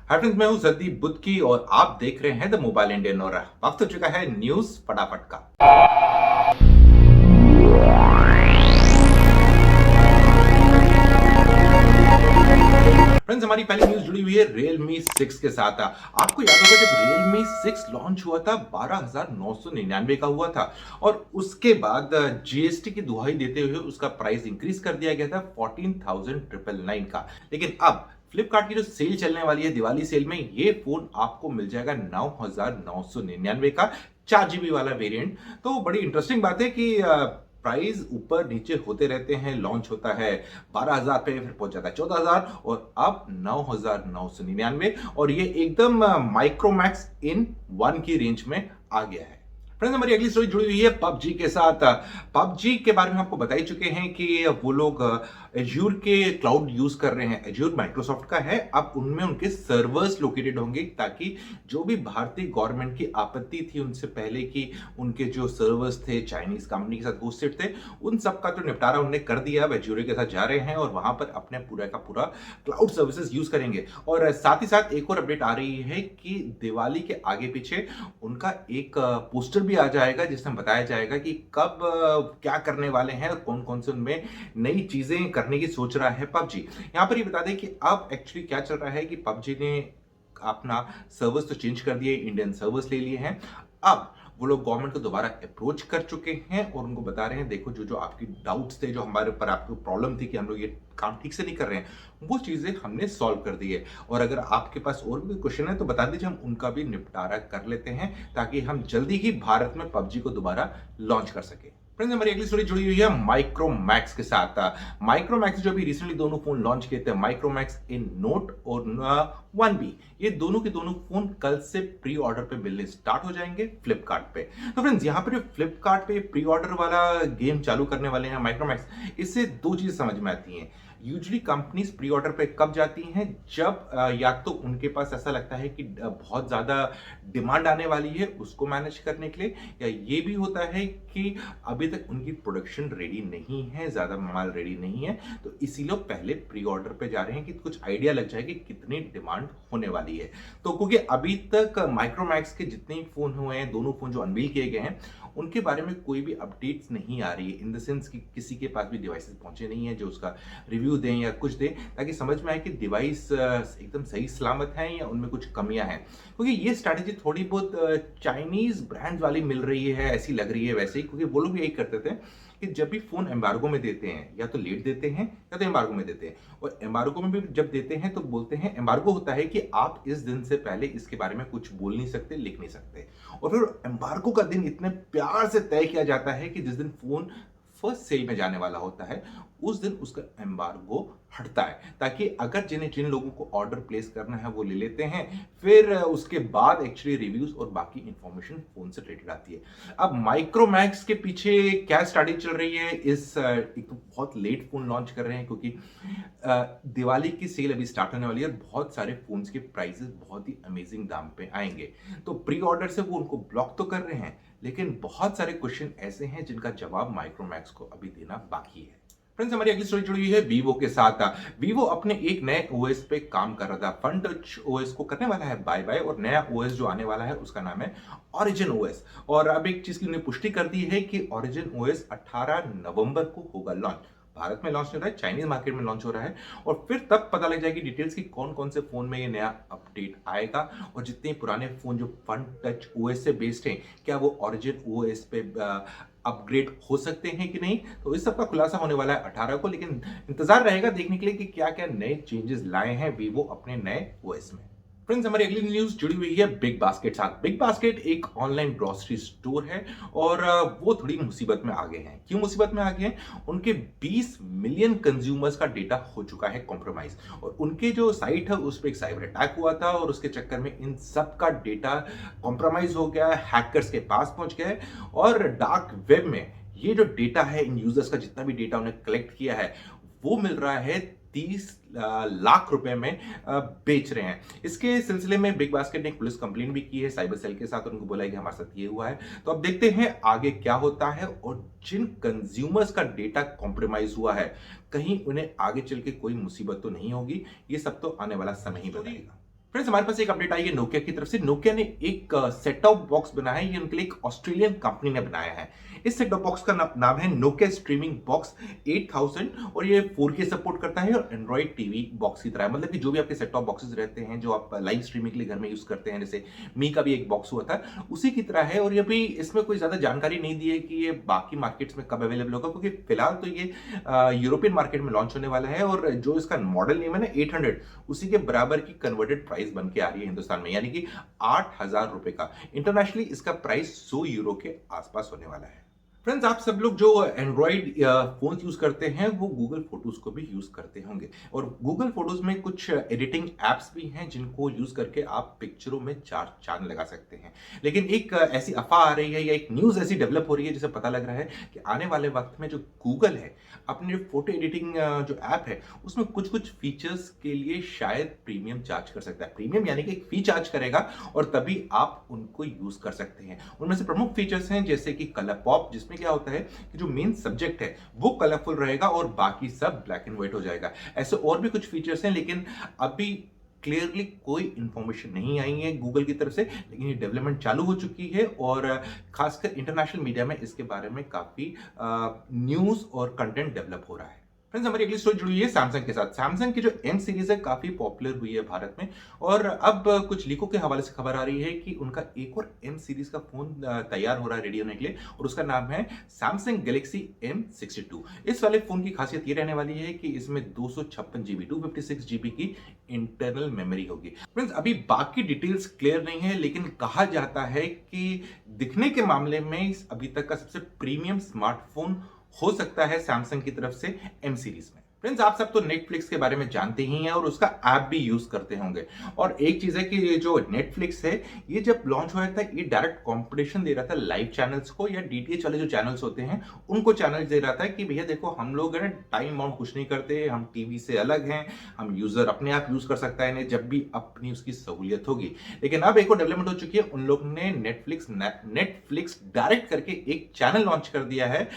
Hi friends, मैं हूं संदीप बुद्की और आप देख रहे हैं द मोबाइल इंडियन। और वक्त हो चुका है न्यूज फटाफट का। फ्रेंड्स, हमारी पहली न्यूज जुड़ी हुई है Realme 6 के साथ। आपको याद होगा जब Realme 6 लॉन्च हुआ था 12,999 का हुआ था और उसके बाद जीएसटी की दुहाई देते हुए उसका प्राइस इंक्रीज कर दिया गया था 14,999 का। लेकिन अब फ्लिपकार्ट की जो सेल चलने वाली है दिवाली सेल में, ये फोन आपको मिल जाएगा 9,999 का 4 GB वाला वेरिएंट। तो बड़ी इंटरेस्टिंग बात है कि प्राइस ऊपर नीचे होते रहते हैं। लॉन्च होता है 12,000 पे, फिर पहुंच जाता है 14,000 और अब 9,999 और ये एकदम माइक्रोमैक्स इन 1 की रेंज में आ गया है। फ्रेंड्स, हमारी अगली स्टोरी जुड़ी हुई है पबजी के साथ। पबजी के बारे में आपको बता ही चुके हैं कि वो लोग एज्योर के क्लाउड यूज कर रहे हैं। एज्योर माइक्रोसॉफ्ट का है, अब उनमें उनके सर्वर्स लोकेटेड होंगे ताकि जो भी भारतीय गवर्नमेंट की आपत्ति थी उनसे पहले कि उनके जो सर्वर्स थे चाइनीज कंपनी के साथ होस्टेड थे, उन सब का तो निपटारा उन्होंने कर दिया। अब एज्योर के साथ जा रहे हैं और वहां पर अपने पूरा का पूरा क्लाउड सर्विसेज यूज करेंगे। और साथ ही साथ एक और अपडेट आ रही है कि दिवाली के आगे पीछे उनका एक पोस्टर भी आ जाएगा जिसमें बताया जाएगा कि कब क्या करने वाले हैं और कौन कौन से उनमें नई चीजें करने की सोच रहा है पबजी। यहां पर ये बता दें कि अब एक्चुअली क्या चल रहा है कि पबजी ने अपना सर्वर्स तो चेंज कर दिए, इंडियन सर्वर्स ले लिए हैं। अब वो लोग गवर्नमेंट को दोबारा अप्रोच कर चुके हैं और उनको बता रहे हैं देखो जो जो आपकी डाउट्स थे, जो हमारे ऊपर आपको प्रॉब्लम थी कि हम लोग ये काम ठीक से नहीं कर रहे हैं, वो चीजें हमने सॉल्व कर दी है। और अगर आपके पास और भी क्वेश्चन है तो बता दीजिए, हम उनका भी निपटारा कर लेते हैं ताकि हम जल्दी ही भारत में पबजी को दोबारा लॉन्च कर सके। फ्रेंड्स, हमारी अगली स्टोरी जुड़ी हुई है माइक्रोमैक्स के साथ। माइक्रोमैक्स जो भी रिसेंटली दोनों फोन लॉन्च किए थे, माइक्रोमैक्स इन नोट और 1B, ये दोनों के दोनों फोन कल से प्री ऑर्डर पे मिलने स्टार्ट हो जाएंगे फ्लिपकार्ट पे। तो फ्रेंड्स, यहाँ पर जो फ्लिपकार्ट पे प्री ऑर्डर वाला गेम चालू करने वाले हैं माइक्रोमैक्स, इससे दो चीजें समझ में आती हैं। यूजली कंपनीज प्री ऑर्डर पे कब जाती हैं, जब या तो उनके पास ऐसा लगता है कि बहुत ज्यादा डिमांड आने वाली है उसको मैनेज करने के लिए, या ये भी होता है कि अभी तक उनकी प्रोडक्शन रेडी नहीं है, ज्यादा माल रेडी नहीं है, तो इसीलिए पहले प्री ऑर्डर पे जा रहे हैं कि कुछ आइडिया लग जाए कि कितनी डिमांड होने वाली है। तो क्योंकि अभी तक माइक्रोमैक्स के जितने फोन हुए हैं, दोनों फोन जो अनवील किए गए हैं, उनके बारे में कोई भी अपडेट्स नहीं आ रही है। इन द सेंस कि किसी के पास भी डिवाइसेस पहुंचे नहीं है जो उसका रिव्यू दें या कुछ दें, ताकि समझ में आए कि डिवाइस एकदम सही सलामत है या उनमें कुछ कमियां हैं। क्योंकि ये स्ट्रैटेजी थोड़ी बहुत चाइनीज ब्रांड वाली मिल रही है, ऐसी लग रही है वैसे ही, क्योंकि वो लोग भी यही करते थे कि जब भी फोन एम्बार्गो में देते हैं या तो लेट देते हैं या तो एम्बार्गो में देते हैं। और एम्बार्गो में भी जब देते हैं तो बोलते हैं, एम्बार्गो होता है कि आप इस दिन से पहले इसके बारे में कुछ बोल नहीं सकते, लिख नहीं सकते। और फिर एम्बार्गो का दिन इतने प्यार से तय किया जाता है कि जिस दिन फोन फर्स्ट सेल में जाने वाला होता है उस दिन उसका एम्बार्गो हटता है, ताकि अगर जिन लोगों को ऑर्डर प्लेस करना है वो ले लेते हैं, फिर उसके बाद एक्चुअली रिव्यूज और बाकी इंफॉर्मेशन फोन से रिलेटेड आती है। अब माइक्रोमैक्स के पीछे क्या स्ट्रैटेजी चल रही है, एक तो बहुत लेट फोन लॉन्च कर रहे हैं क्योंकि दिवाली की सेल अभी स्टार्ट होने वाली है, बहुत सारे फोन्स के प्राइसेस बहुत ही अमेजिंग दाम पे आएंगे। तो प्री ऑर्डर से वो उनको ब्लॉक तो कर रहे हैं, लेकिन बहुत सारे क्वेश्चन ऐसे हैं जिनका जवाब माइक्रोमैक्स को अभी देना बाकी है। फ्रेंड्स, हमारी अगली स्टोरी जुड़ी हुई है वीवो के साथ। वीवो अपने एक नए ओएस पे काम कर रहा था, फन टच ओएस को करने वाला है बाय बाय, और नया ओएस जो आने वाला है उसका नाम है ओरिजिन ओएस। और अब एक चीज की उन्हें पुष्टि कर दी है कि ओरिजिन ओएस 18 नवंबर को होगा लॉन्च। भारत में लॉन्च हो रहा है, चाइनीज मार्केट में लॉन्च हो रहा है, और फिर तब पता लग जाएगी डिटेल्स कि कौन कौन से फोन में ये नया अपडेट आएगा और जितने पुराने फोन जो फन टच ओएस से बेस्ड हैं, क्या वो ओरिजिन ओएस पे अपग्रेड हो सकते हैं कि नहीं। तो इस सब का खुलासा होने वाला है 18 को, लेकिन इंतजार रहेगा देखने के लिए कि क्या क्या नए चेंजेस लाए हैं वीवो अपने नए ओएस में। फ्रेंड्स, हमारी अगली न्यूज जुड़ी हुई है बिग बास्केट साथ। बिग बास्केट एक ऑनलाइन ग्रोसरी स्टोर है और वो थोड़ी मुसीबत में आ गए हैं। क्यों मुसीबत में आ गए हैं? उनके 20 मिलियन कंज्यूमर्स का डेटा हो चुका है कॉम्प्रोमाइज, और उनके जो साइट है उस पर एक साइबर अटैक हुआ था और उसके चक्कर में इन सब का डेटा कॉम्प्रोमाइज हो गया, हैकर्स के पास पहुंच गया है। और डार्क वेब में ये जो डेटा है, इन यूजर्स का जितना भी डेटा उन्हें कलेक्ट किया है, वो मिल रहा है 30 लाख रुपए में बेच रहे हैं। इसके सिलसिले में बिग बास्केट ने एक पुलिस कंप्लेंट भी की है साइबर सेल के साथ, उनको बोला है कि हमारे साथ ये हुआ है। तो अब देखते हैं आगे क्या होता है, और जिन कंज्यूमर्स का डेटा कॉम्प्रोमाइज हुआ है, कहीं उन्हें आगे चल के कोई मुसीबत तो नहीं होगी। ये सब तो आने वाला समय ही बताएगा। फ्रेंड्स हमारे पास एक अपडेट आई है नोकिया की तरफ से। नोकिया ने एक सेट टॉप बॉक्स बनाया है। ये उनके लिए एक ऑस्ट्रेलियन कंपनी ने बनाया है। इस सेट टॉप बॉक्स का नाम है नोकिया स्ट्रीमिंग बॉक्स 8000 और ये 4K सपोर्ट करता है और एंड्रॉइड टीवी बॉक्स की तरह है। मतलब कि जो भी आपके सेट टॉप बॉक्सेस रहते हैं जो आप लाइव स्ट्रीमिंग के लिए घर में यूज करते हैं, जैसे मी का भी एक बॉक्स हुआ था, उसी की तरह है। और ये भी इसमें कोई ज्यादा जानकारी नहीं दी है कि ये बाकी मार्केट्स में कब अवेलेबल होगा, क्योंकि फिलहाल तो ये यूरोपियन मार्केट में लॉन्च होने वाला है। और जो इसका मॉडल नेम है ना 800, उसी के बराबर की कन्वर्टेड प्राइस बन के आ रही है हिंदुस्तान में, यानी कि 8,000 रुपए का। इंटरनेशनली इसका प्राइस 100 यूरो के आसपास होने वाला है। फ्रेंड्स आप सब लोग जो एंड्रॉइड फोन यूज करते हैं वो गूगल फोटोज को भी यूज करते होंगे, और गूगल फोटोज में कुछ एडिटिंग एप्स भी हैं जिनको यूज करके आप पिक्चरों में चार चांद लगा सकते हैं। लेकिन एक ऐसी अफवाह आ रही है या एक न्यूज ऐसी डेवलप हो रही है जिसे पता लग रहा है कि आने वाले वक्त में जो गूगल है अपने फोटो एडिटिंग जो ऐप है उसमें कुछ कुछ फीचर्स के लिए शायद प्रीमियम चार्ज कर सकता है। प्रीमियम यानी कि एक फी चार्ज करेगा और तभी आप उनको यूज कर सकते हैं। उनमें से प्रमुख फीचर्स हैं जैसे कि कलर पॉप, जिसमें क्या होता है कि जो मेन सब्जेक्ट है वो कलरफुल रहेगा और बाकी सब ब्लैक एंड व्हाइट हो जाएगा। ऐसे और भी कुछ फीचर्स हैं, लेकिन अभी क्लियरली कोई इंफॉर्मेशन नहीं आई है गूगल की तरफ से। लेकिन ये डेवलपमेंट चालू हो चुकी है और खासकर इंटरनेशनल मीडिया में इसके बारे में काफी न्यूज और कंटेंट डेवलप हो रहा है। फ्रेंड्स हमारी अगली स्टोरी जुड़ी हुई है सैमसंग के साथ। सैमसंग की जो एम सीरीज है काफी पॉपुलर हुई है भारत में, और अब कुछ लीकों के हवाले से खबर आ रही है कि उनका एक और एम सीरीज का फोन तैयार हो रहा है रेडी होने के लिए, और उसका नाम है सैमसंग गैलेक्सी M62। इस वाले फोन की खासियत ये रहने वाली है कि इसमें 256 GB 256 GB की इंटरनल मेमोरी होगी। फ्रेंड्स अभी बाकी डिटेल्स क्लियर नहीं है, लेकिन कहा जाता है कि दिखने के मामले में अभी तक का सबसे प्रीमियम स्मार्टफोन हो सकता है सैमसंग की तरफ से एम सीरीज में। फ्रेंड्स आप सब तो नेटफ्लिक्स के बारे में जानते ही हैं और उसका ऐप भी यूज करते होंगे। और एक चीज है कि ये जो नेटफ्लिक्स है ये जब लॉन्च हुआ था ये डायरेक्ट कंपटीशन दे रहा था लाइव चैनल्स को, या डीटीएच वाले जो चैनल्स होते हैं उनको चैनल दे रहा था कि भैया देखो हम लोग है ना टाइम बाउंड कुछ नहीं करते, हम टीवी से अलग हैं, हम यूजर अपने आप यूज कर सकता है जब भी अपनी उसकी सहूलियत होगी। लेकिन अब एक और डेवलपमेंट हो चुकी है, उन लोग ने नेटफ्लिक्स डायरेक्ट करके एक चैनल लॉन्च कर दिया है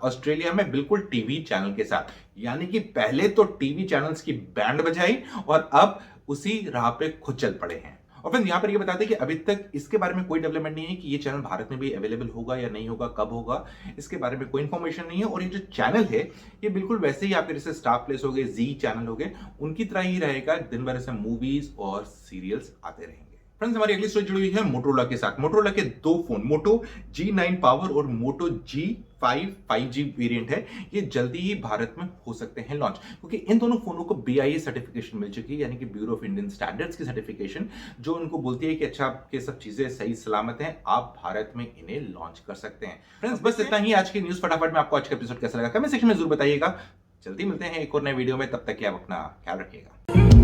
ऑस्ट्रेलिया में, बिल्कुल टीवी चैनल के साथ। यानी कि पहले तो टीवी चैनल्स की बैंड बजाई और अब उसी राह पे खुद चल पड़े हैं। और फिर यहां पर ये बताते हैं कि अभी तक इसके बारे में कोई डेवलपमेंट नहीं है कि ये चैनल भारत में भी अवेलेबल होगा या नहीं होगा, कब होगा, इसके बारे में कोई इंफॉर्मेशन नहीं है। और ये जो चैनल है ये बिल्कुल वैसे ही आपके जैसे स्टार प्लस हो गए, जी चैनल हो गए, उनकी तरह ही रहेगा। दिन भर ऐसे मूवीज और सीरियल्स आते रहेंगे। फ्रेंड्स हमारी अगली स्टोरी जुड़ी हुई है मोटोरोला के साथ। मोटोरोला के दो फोन मोटो G9 पावर और मोटो G5 5G वेरिएंट है, ये जल्दी ही भारत में हो सकते हैं लॉन्च, क्योंकि इन दोनों फोनों को BIS सर्टिफिकेशन मिल चुकी है, यानी कि ब्यूरो ऑफ इंडियन स्टैंडर्ड्स की सर्टिफिकेशन, जो उनको बोलती है कि अच्छा आपके सब चीजें सही सलामत हैं, आप भारत में इन्हें लॉन्च कर सकते हैं। फ्रेंड्स बस इतना ही आज की न्यूज फटाफट में। आपको आज का एपिसोड कैसा लगा कमेंट सेक्शन में जरूर बताइएगा। जल्दी मिलते हैं एक और नए वीडियो में, तब तक आप अपना ख्याल रखिएगा।